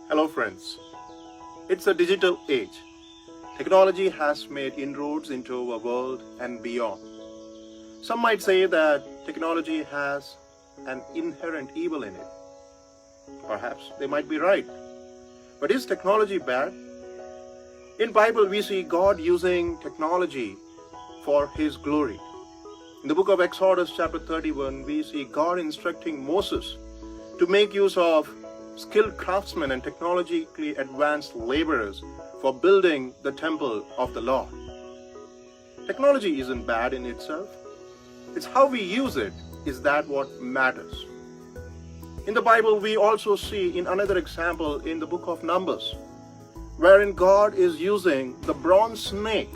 Hello friends, it's a digital age. Technology has made inroads into our world and beyond. Some might say that technology has an inherent evil in it. Perhaps they might be right. But is technology bad? In Bible we see God using technology for His glory. In the book of Exodus chapter 31, we see God instructing Moses to make use of skilled craftsmen and technologically advanced laborers for building the temple of the Lord. Technology isn't bad in itself. It's how we use it is that what matters. In the Bible, we also see in another example in the book of Numbers, wherein God is using the bronze snake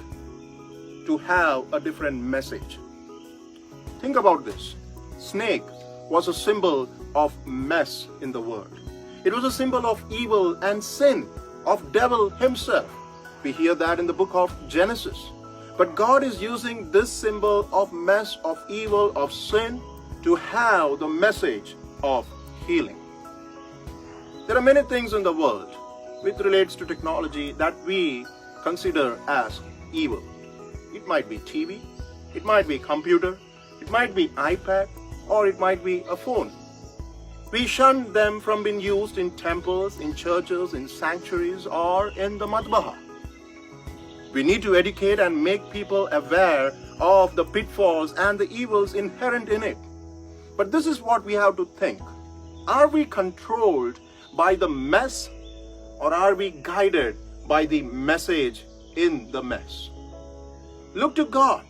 to have a different message. Think about this. Snake was a symbol of mess in the world. It was a symbol of evil and sin, of devil himself. We hear that in the book of Genesis. But God is using this symbol of mess, of evil, of sin to have the message of healing. There are many things in the world which relates to technology that we consider as evil. It might be TV, it might be computer, it might be iPad, or it might be a phone. We shun them from being used in temples, in churches, in sanctuaries, or in the matbaha. We need to educate and make people aware of the pitfalls and the evils inherent in it. But this is what we have to think. Are we controlled by the mess, or are we guided by the message in the mess? Look to God.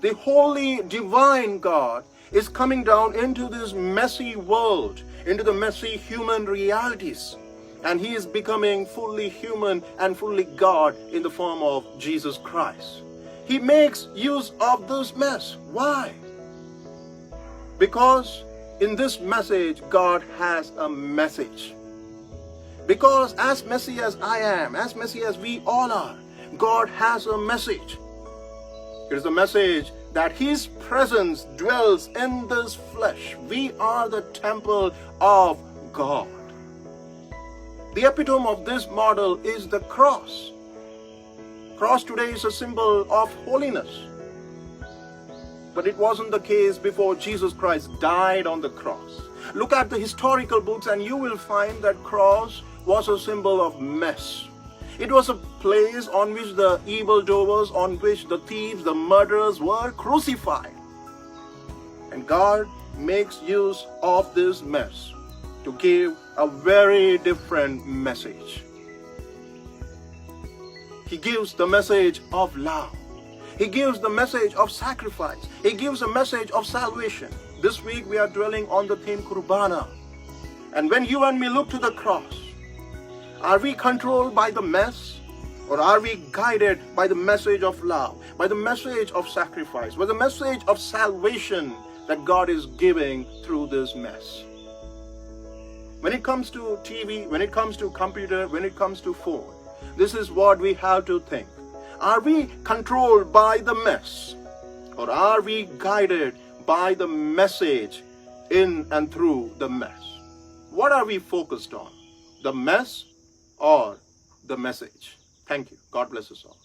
The holy, divine God is coming down into this messy world, into the messy human realities. And He is becoming fully human and fully God in the form of Jesus Christ. He makes use of this mess. Why? Because in this message, God has a message. Because as messy as I am, as messy as we all are, God has a message. It is a message that His presence dwells in this flesh. We are the temple of God. The epitome of this model is the cross. Cross today is a symbol of holiness. But it wasn't the case before Jesus Christ died on the cross. Look at the historical books and you will find that cross was a symbol of mess. It was a place on which the evildoers, on which the thieves, the murderers were crucified. And God makes use of this mess to give a very different message. He gives the message of love. He gives the message of sacrifice. He gives a message of salvation. This week we are dwelling on the theme Kuruvilla. And when you and me look to the cross, are we controlled by the mess, or are we guided by the message of love, by the message of sacrifice, by the message of salvation that God is giving through this mess? When it comes to TV, when it comes to computer, when it comes to phone, this is what we have to think. Are we controlled by the mess, or are we guided by the message in and through the mess? What are we focused on? The mess or the message? Thank you. God bless us all.